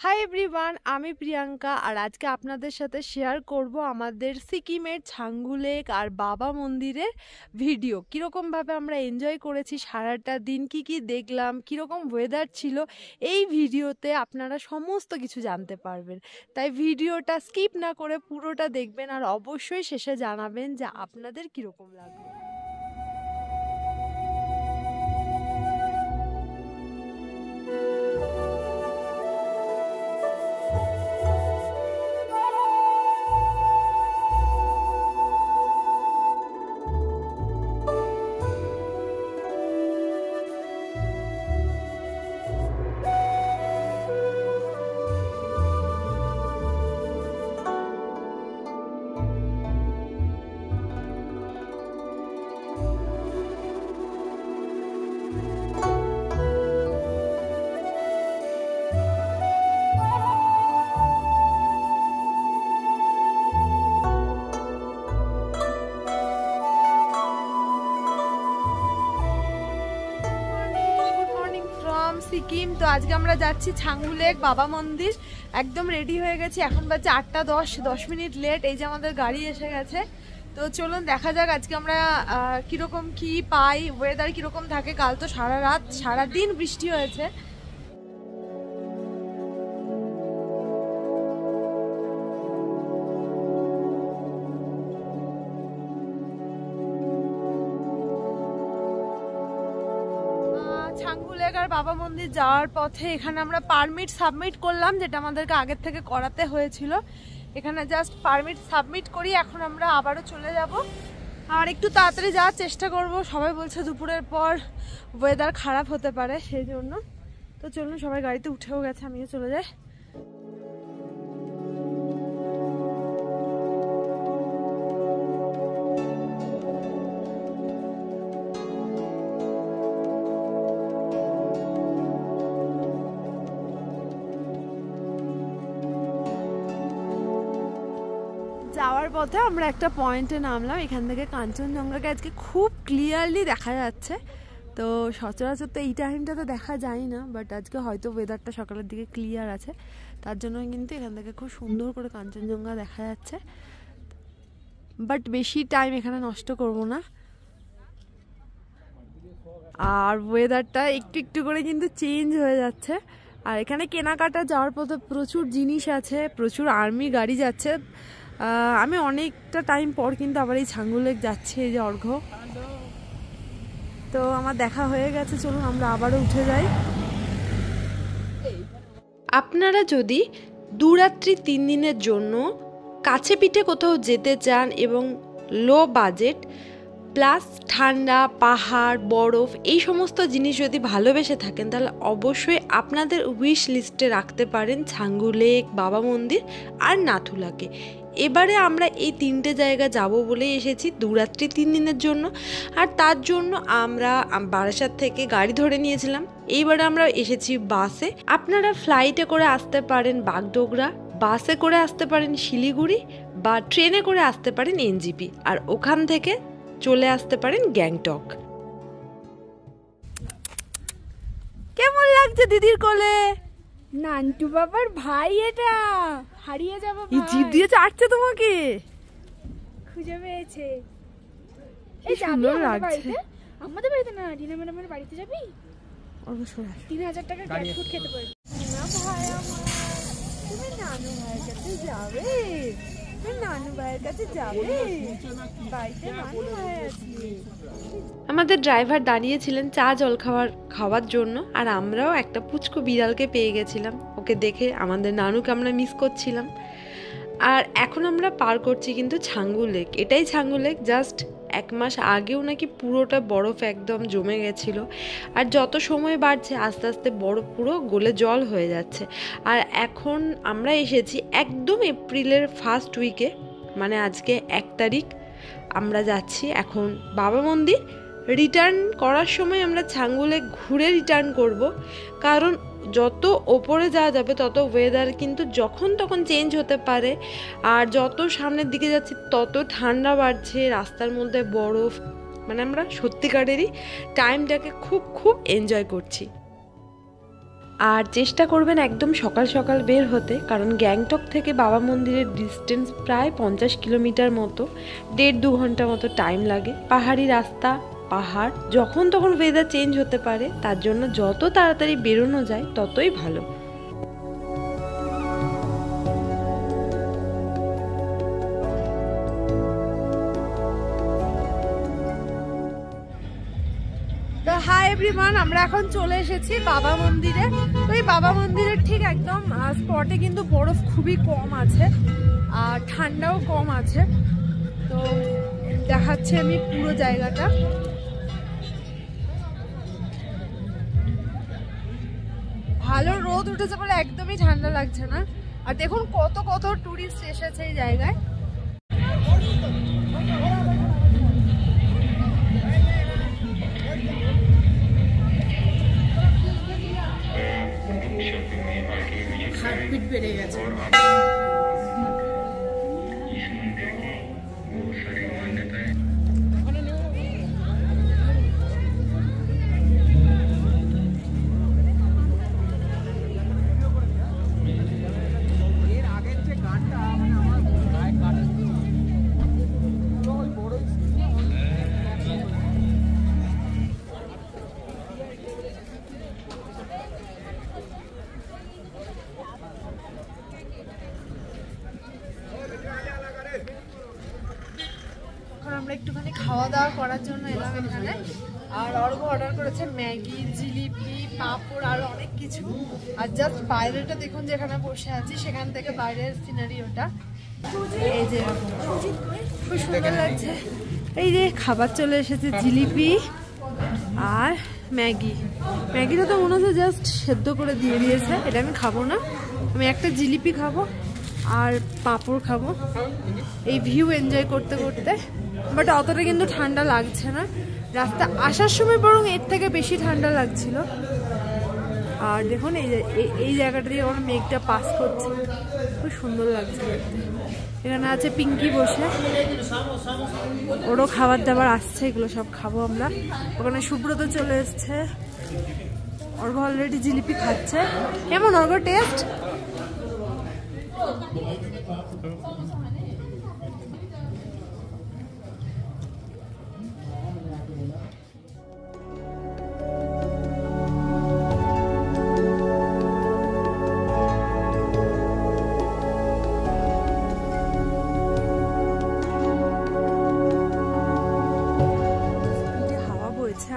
Hi everyone, আমি প্রিয়াঙ্কা আর আজকে আপনাদের সাথে শেয়ার করব আমাদের সিকিমের ছাঙ্গু লেক আর বাবা মন্দিরের ভিডিও। কীরকমভাবে আমরা এনজয় করেছি সারাটা দিন, কি দেখলাম, কীরকম ওয়েদার ছিল, এই ভিডিওতে আপনারা সমস্ত কিছু জানতে পারবেন। তাই ভিডিওটা স্কিপ না করে পুরোটা দেখবেন আর অবশ্যই শেষে জানাবেন যে আপনাদের কীরকম লাগলো। সিকিম। তো আজকে আমরা যাচ্ছি ছাঙ্গু লেক বাবা মন্দির। একদম রেডি হয়ে গেছি, এখন বাজে 8টা 10 মিনিট লেট। এই যে আমাদের গাড়ি এসে গেছে। তো চলুন দেখা যাক আজকে আমরা কিরকম কি পাই, ওয়েদার কিরকম থাকে। কাল তো সারা রাত সারাদিন বৃষ্টি হয়েছে। ছাঙ্গু লেক আর বাবা মন্দির যাওয়ার পথে এখানে আমরা পারমিট সাবমিট করলাম, যেটা আমাদেরকে আগের থেকে করাতে হয়েছিল। এখানে জাস্ট পারমিট সাবমিট করি, এখন আমরা আবারও চলে যাব আর একটু তাড়াতাড়ি যাওয়ার চেষ্টা করব। সবাই বলছে দুপুরের পর ওয়েদার খারাপ হতে পারে, সেই জন্য। তো চলুন, সবাই গাড়িতে উঠেও গেছে, আমিও চলে যাই। যাওয়ার পথে আমরা একটা পয়েন্টে নামলাম, এখান থেকে কাঞ্চনজঙ্ঘাকে আজকে খুব ক্লিয়ারলি দেখা যাচ্ছে। তো সচরাচর তো এই টাইমটাতে দেখা যায় না, বাট আজকে হয়তো ওয়েদারটা সকালের দিকে ক্লিয়ার আছে, তার জন্য কিন্তু এখান থেকে খুব সুন্দর করে কাঞ্চনজঙ্ঘা দেখা যাচ্ছে। বাট বেশি টাইম এখানে নষ্ট করব না। আর ওয়েদারটা একটু একটু করে কিন্তু চেঞ্জ হয়ে যাচ্ছে। আর এখানে কেনাকাটা যাওয়ার পথে প্রচুর জিনিস আছে, প্রচুর আর্মি গাড়ি যাচ্ছে। আমি অনেকটা টাইম পর কিন্তু আবার এই ছাঙ্গু লেক যাচ্ছি, এই যে অর্ঘ্য। তো আমার দেখা হয়ে গেছে, চলুন আমরা আবারও উঠে যাই। আপনারা যদি 2 রাত্রি 3 দিনের জন্য কাছে পিঠে কোথাও যেতে চান এবং লো বাজেট প্লাস ঠান্ডা, পাহাড়, বরফ এই সমস্ত জিনিস যদি ভালোবেসে থাকেন, তাহলে অবশ্যই আপনাদের উইশ লিস্টে রাখতে পারেন ছাঙ্গু লেক, বাবা মন্দির আর নাথুলাকে। এবারে আমরা এই 3টে জায়গা যাব বলে এসেছি 2 রাত্রি 3 দিনের জন্য। আর তার জন্য আমরা বারাসাত থেকে গাড়ি ধরে নিয়েছিলাম। এইবারে আমরা এসেছি বাসে। আপনারা ফ্লাইটে করে আসতে পারেন বাগডোগরা, বাসে করে আসতে পারেন শিলিগুড়ি, বা ট্রেনে করে আসতে পারেন এনজিপি, আর ওখান থেকে চলে আসতে পারেন গ্যাংটক। কেমন লাগছে দিদির কোলে? নান্টু বাবার ভাই, এটা হারিয়ে যাব ভাই। জিভ দিয়ে চাটছে তোমাকে, খুঁজে পেয়েছে। এই সুন্দর লাগছে। আমাদের বাড়িতে না, রিনা ম্যাডামের বাড়িতে যাবি? 3000 টাকা ক্যাট ফুড খেতে পারবি না ভাই আমার। তুমি নানু ভাইয়ের কাছে যাবে? নানু ভাইয়ের কাছে যাবে? বাড়িতে নানু ভাই আছে। আমাদের ড্রাইভার দাঁড়িয়েছিলেন চা জল খাওয়ার জন্য, আর আমরাও একটা পুচকো বিড়ালকে পেয়ে গেছিলাম। ওকে দেখে আমাদের নানুকে আমরা মিস করছিলাম। আর এখন আমরা পার করছি কিন্তু ছাঙ্গু লেক। এটাই ছাঙ্গু লেক। জাস্ট 1 মাস আগেও নাকি পুরোটা বরফ একদম জমে গেছিল, আর যত সময় বাড়ছে আস্তে আস্তে বরফ পুরো গলে জল হয়ে যাচ্ছে। আর এখন আমরা এসেছি একদম এপ্রিলের ফার্স্ট উইকে, মানে আজকে 1 তারিখ। আমরা যাচ্ছি এখন বাবা মন্দির। রিটার্ন করার সময় আমরা ছাঙ্গু লেক ঘুরে রিটার্ন করব, কারণ যত ওপরে যাওয়া যাবে তত ওয়েদার কিন্তু যখন তখন চেঞ্জ হতে পারে। আর যত সামনের দিকে যাচ্ছি তত ঠান্ডা বাড়ছে, রাস্তার মধ্যে বরফ। মানে আমরা সত্যিকারেরই টাইমটাকে খুব এনজয় করছি। আর চেষ্টা করবেন একদম সকাল সকাল বের হতে, কারণ গ্যাংটক থেকে বাবা মন্দিরের ডিস্টেন্স প্রায় 50 কিলোমিটার মতো, 1.5-2 ঘন্টা মতো টাইম লাগে। পাহাড়ি রাস্তা, পাহাড়, যখন তখন ওয়েদার চেঞ্জ হতে পারে, তার জন্য যত তাড়াতাড়ি বেরোনো যায় ততই ভালো। তো হাই এভরিওয়ান, আমরা এখন চলে এসেছি বাবা মন্দিরে। তো এই বাবা মন্দিরের ঠিক একদম স্পটে কিন্তু বরফ খুবই কম আছে আর ঠান্ডাও কম আছে। তো দেখাচ্ছি আমি পুরো জায়গাটা। ভালো রোদ উঠেছে বলে একদমই ঠান্ডা লাগছে না। আর দেখুন কত কত টুরিস্ট এসেছে এই জায়গায়। হার্টবিট বেড়ে গেছে। আমরা একটুখানি খাওয়া দাওয়া করার জন্য এলাম এখানে। আর অর্ঘ অর্ডার করেছে ম্যাগি, জিলিপি, পাঁপড় আর অনেক কিছু। আর জাস্ট বাইরেটা দেখুন, যেখানে বসে আছি সেখান থেকে বাইরের সিনারি ওটা। এই যে খুব সুন্দর লাগছে। এই যে খাবার চলে এসেছে, জিলিপি আর ম্যাগি। ম্যাগিটা তো মনে হচ্ছে জাস্ট সেদ্ধ করে দিয়ে দিয়েছে, এটা আমি খাবো না। আমি একটা জিলিপি খাবো আর পাঁপড় খাবো, এই ভিউ এনজয় করতে করতে। বাট অতটা কিন্তু ঠান্ডা লাগছে না। রাস্তা আসার সময় বরং এর থেকে বেশি ঠান্ডা লাগছিল। আর দেখুন এই জায়গাটা দিয়ে আমার মেঘটা পাস করছে, খুব সুন্দর লাগছে। এখানে আছে পিঙ্কি বসে, ওরও খাবার দাবার আসছে, এগুলো সব খাবো আমরা। ওখানে সুব্রত চলে এসছে, অর্ঘ অলরেডি জিলিপি খাচ্ছে। কেমন অর্ঘ টেস্ট?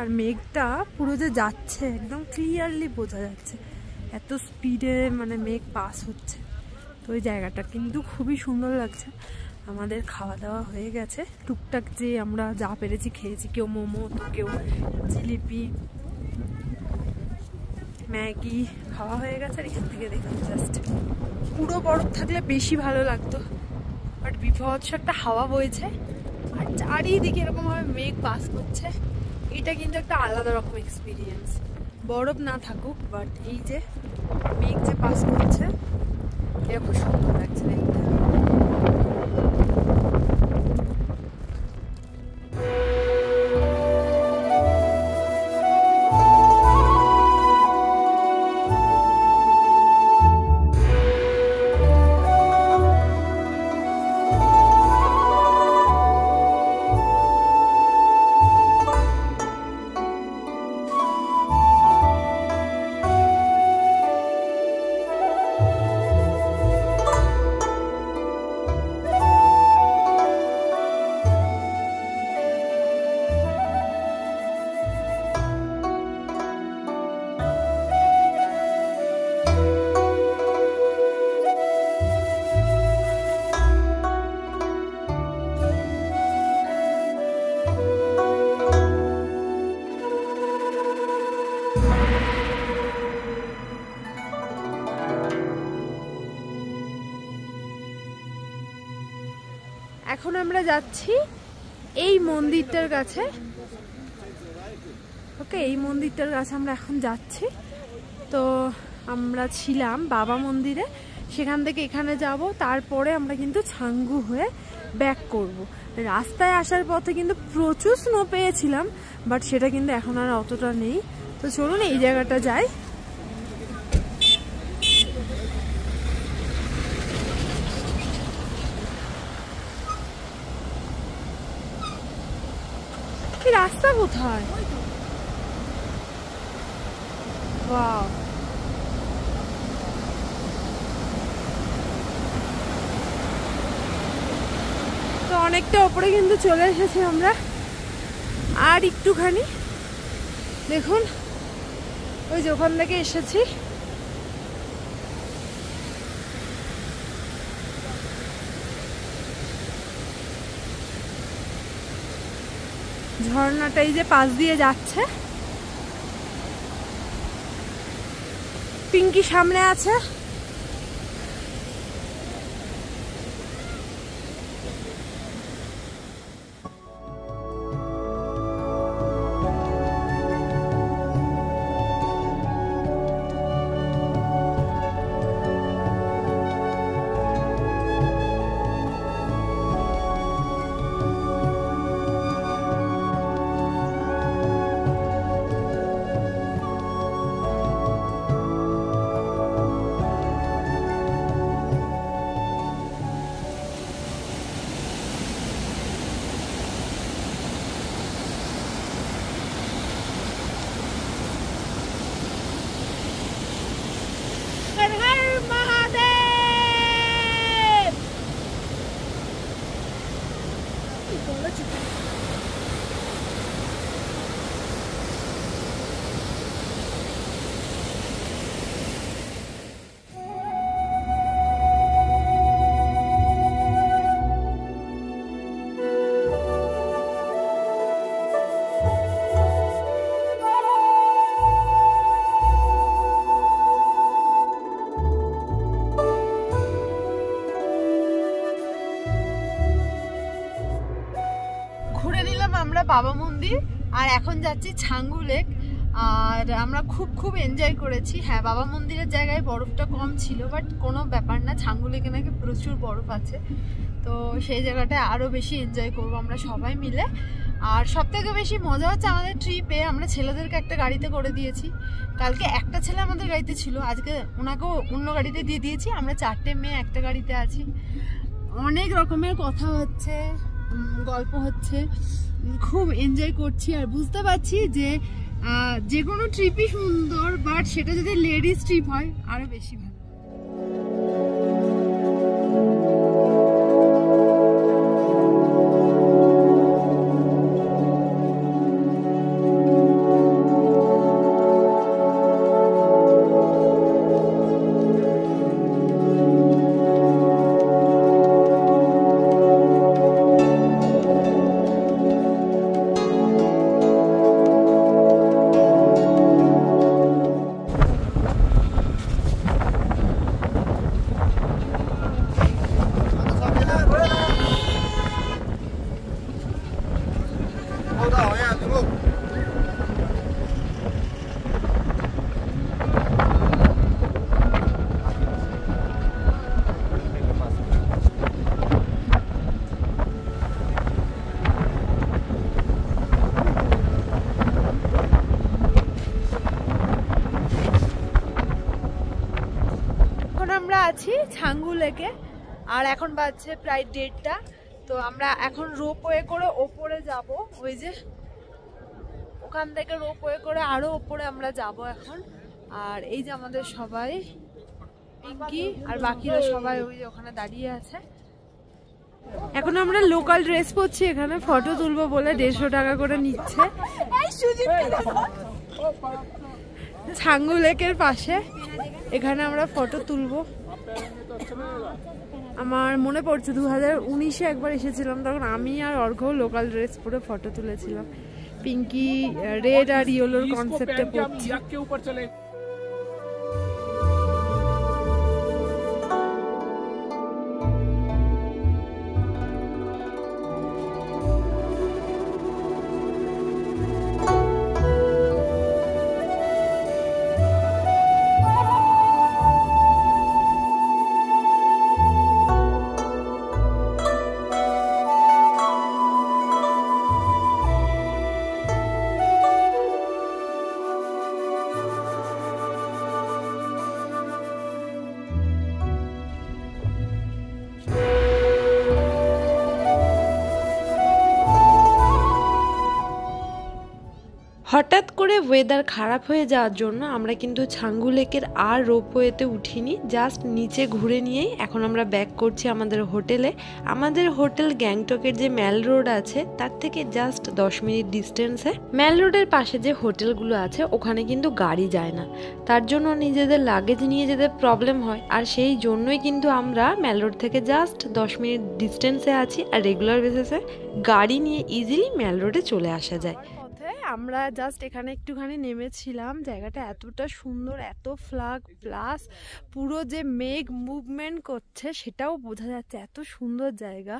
আর মেঘটা পুরো যে যাচ্ছে একদম ক্লিয়ারলি বোঝা যাচ্ছে, এত স্পিডে মানে মেঘ পাস হচ্ছে। তো ওই জায়গাটা কিন্তু খুবই সুন্দর লাগছে। আমাদের খাওয়া দাওয়া হয়ে গেছে, টুকটাক যে আমরা যা পেরেছি খেয়েছি। কেউ মোমো, তো কেউ জিলিপি, ম্যাগি খাওয়া হয়ে গেছে। আর এখান থেকে দেখুন জাস্ট পুরো বরফ থাকলে বেশি ভালো লাগতো, বাট বিভৎস একটা হাওয়া বইছে আর চারিদিকে এরকমভাবে মেঘ পাস করছে। এটা কিন্তু একটা আলাদা রকম এক্সপিরিয়েন্স। বরফ না থাকুক, বাট এই যে মেঘ যে পাস করছে, এটা খুব সুন্দর লাগছে দেখতে। এখন আমরা যাচ্ছি এই মন্দিরটার কাছে। ওকে, এই মন্দিরটার কাছে আমরা এখন যাচ্ছি। তো আমরা ছিলাম বাবা মন্দিরে, সেখান থেকে এখানে যাব, তারপরে আমরা কিন্তু ছাঙ্গু হয়ে ব্যাক করব। রাস্তায় আসার পথে কিন্তু প্রচুর স্নো পেয়েছিলাম, বাট সেটা কিন্তু এখন আর অতটা নেই। তো চলুন এই জায়গাটা যাই। রাস্তা কোথায়? ওয়াও, তো অনেকটা ওপরে কিন্তু চলে এসেছি আমরা। আর একটুখানি দেখুন, ওই যে ওখান থেকে এসেছি। ঝর্ণাটা এই যে পাশ দিয়ে যাচ্ছে। পিঙ্কি সামনে আছে। ঘুরে নিলাম আমরা বাবা মন্দির, আর এখন যাচ্ছি ছাঙ্গু লেক। আর আমরা খুব এনজয় করেছি। হ্যাঁ, বাবা মন্দিরের জায়গায় বরফটা কম ছিল, বাট কোনো ব্যাপার না, ছাঙ্গু লেকে নাকি প্রচুর বরফ আছে। তো সেই জায়গাটায় আরও বেশি এনজয় করবো আমরা সবাই মিলে। আর সব থেকে বেশি মজা হচ্ছে আমাদের ট্রিপে আমরা ছেলেদেরকে একটা গাড়িতে করে দিয়েছি। কালকে একটা ছেলে আমাদের গাড়িতে ছিল, আজকে ওনাকেও অন্য গাড়িতে দিয়ে দিয়েছি। আমরা 4টে মেয়ে একটা গাড়িতে আছি। অনেক রকমের কথা হচ্ছে, গল্প হচ্ছে, খুব এনজয় করছি। আর বুঝতে পারছি যে কোনো ট্রিপই সুন্দর, বাট সেটা যদি লেডিস ট্রিপ হয় আরো বেশি ভালো। আমরা আছি ছাঙ্গু লেকে, আর এখন বাজছে প্রায় 1:30টা। তো আমরা এখন রোপওয়ে করে ওপরে যাব, ওই যে ওখান থেকে রোপওয়ে করে আরো ওপরে আমরা যাব এখন। আর এই যে আমাদের সবাই, পিঙ্কি আর বাকিরা সবাই ওই যে ওখানে দাঁড়িয়ে আছে। এখন আমরা লোকাল ড্রেস পরছি, এখানে ফটো তুলবো বলে 150 টাকা করে নিচ্ছে। ছাঙ্গু লেকের পাশে এখানে আমরা ফটো তুলবো। আমার মনে পড়ছে 2019-এ একবার এসেছিলাম, তখন আমি আর অর্ঘ্য লোকাল ড্রেস পরে ফটো তুলেছিলাম। পিঙ্কি রেড আর ইয়েলোর কনসেপ্টে পড়ছি। হঠাৎ করে ওয়েদার খারাপ হয়ে যাওয়ার জন্য আমরা কিন্তু ছাঙ্গু লেকের আর রোপওয়েতে উঠিনি, জাস্ট নিচে ঘুরে নিয়েই এখন আমরা ব্যাক করছি আমাদের হোটেলে। আমাদের হোটেল গ্যাংটকের যে ম্যাল রোড আছে তার থেকে জাস্ট 10 মিনিট ডিস্টেন্সে। ম্যাল রোডের পাশে যে হোটেলগুলো আছে ওখানে কিন্তু গাড়ি যায় না, তার জন্য নিজেদের লাগেজ নিয়ে যেতে প্রবলেম হয়, আর সেই জন্যই কিন্তু আমরা ম্যাল রোড থেকে জাস্ট 10 মিনিট ডিস্টেন্সে আছি, আর রেগুলার বেসিসে গাড়ি নিয়ে ইজিলি ম্যাল রোডে চলে আসা যায়। আমরা জাস্ট এখানে একটুখানি নেমেছিলাম, জায়গাটা এতটা সুন্দর, এত ফ্ল্যাগ প্লাস পুরো যে মেঘ মুভমেন্ট করছে সেটাও বোঝা যাচ্ছে, এত সুন্দর জায়গা।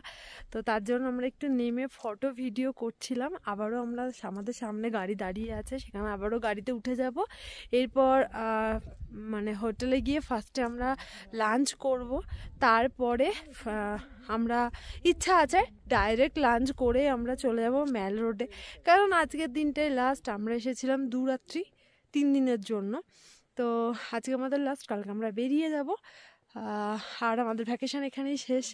তো তার জন্য আমরা একটু নেমে ফটো ভিডিও করছিলাম। আবারও আমরা আমাদের সামনে গাড়ি দাঁড়িয়ে আছে, সেখানে আবারও গাড়িতে উঠে যাব। এরপর মানে হোটেলে গিয়ে ফার্স্টে আমরা লাঞ্চ করব, তারপরে আমরা ইচ্ছা আছে ডাইরেক্ট লাঞ্চ করে আমরা চলে যাব ম্যাল রোডে, কারণ আজকের দিনটাই লাস্ট। আমরা এসেছিলাম 2 রাত্রি 3 দিনের জন্য, তো আজকে আমাদের লাস্ট, কালকে আমরা বেরিয়ে যাব আর আমাদের ভ্যাকেশন এখানেই শেষ।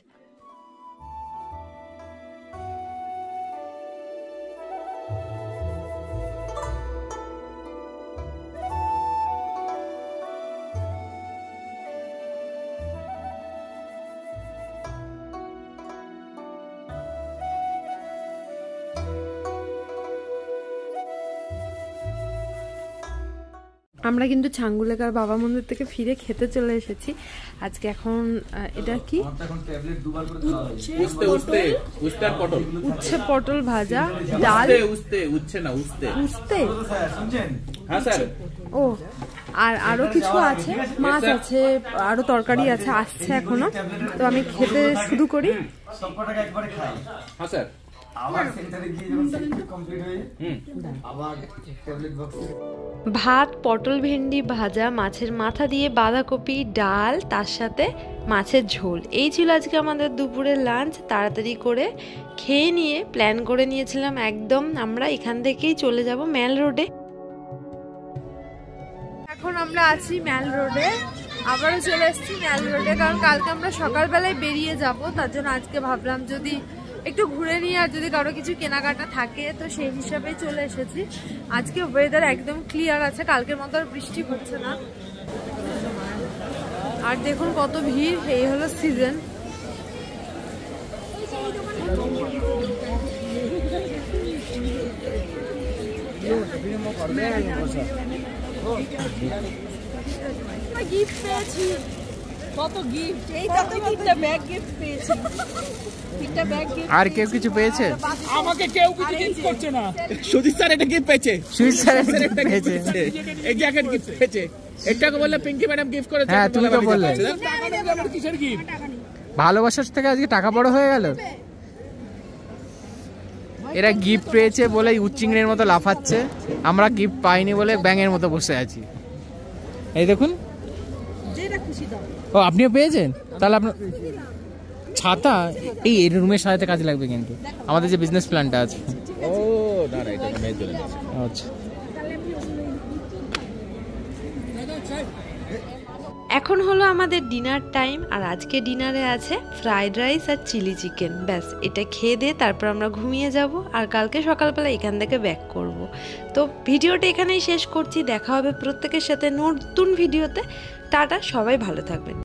আমরা কিন্তু ছাঙ্গু লেক আর বাবা মন্দির থেকে ফিরে খেতে চলে এসেছি। আজকে এখন এটা কি উচ্ছে পটল ভাজা, ডাল, উস্তে ও আর আরো কিছু আছে, মাছ আছে, আরো তরকারি আছে, আসছে এখনো। তো আমি খেতে শুরু করি। ভাত, পটল ভেন্ডি ভাজা, মাছের মাথা দিয়ে বাঁধাকপি, ডাল, তার সাথে মাছের ঝোল, এই ছিল আজকে আমাদের দুপুরের লাঞ্চ। তাড়াতাড়ি করে খেয়ে নিয়ে প্ল্যান করে নিয়েছিলাম একদম আমরা এখান থেকেই চলে যাব ম্যাল রোডে। এখন আমরা আছি ম্যাল রোডে, আবারও চলে এসেছি ম্যাল রোডে, কারণ কালকে আমরা সকালবেলায় বেরিয়ে যাব, তার জন্য আজকে ভাবলাম যদি একটু ঘুরে নিয়ে আর যদি কারো কিছু কেনাকাটা থাকে তো সেই হিসাবেই চলে এসেছি। আজকে ওয়েদার একদম ক্লিয়ার আছে, কালকের মতো আর বৃষ্টি হচ্ছে না। আর দেখুন কত ভিড়, এই হলো সিজন। গিফট পেয়েছি, কত গিফট, এই তো তিনটা ব্যাগ গিফট পেয়েছি। আর কেউ কিছু পেয়েছে? আমাকে কেউ কিছু গিফট করছে না। সুজিত স্যার একটা গিফট পেয়েছে, সুজিত স্যার একটা পেয়েছে, এক জ্যাকেট গিফট পেয়েছে। একটাকে বললে পিঙ্কি ম্যাডাম গিফট করেছে। হ্যাঁ তুমি তো বললে কিসের গিফট? ভালোবাসার থেকে আজকে টাকা বড় হয়ে গেল। এরা গিফট পেয়েছে বলে উচ্চিংড়ির মতো লাফাচ্ছে, আমরা গিফট পাইনি বলে ব্যাঙের মতো বসে আছি। এই দেখুন, ও আপনিও পেয়েছেন? তাহলে আপনার ছাতা এই রুমের সাথে কাজে লাগবে, কিন্তু আমাদের যে বিজনেস প্ল্যানটা আছে। ও না না, এটা মেয়ে চলে গেছে। আচ্ছা, এখন হলো আমাদের ডিনার টাইম, আর আজকে ডিনারে আছে ফ্রাইড রাইস আর চিলি চিকেন। ব্যাস এটা খেয়ে দিয়ে তারপর আমরা ঘুমিয়ে যাব, আর কালকে সকালবেলা এখান থেকে ব্যাক করব। তো ভিডিওটা এখানেই শেষ করছি, দেখা হবে প্রত্যেকের সাথে নতুন ভিডিওতে। টাটা, সবাই ভালো থাকবেন।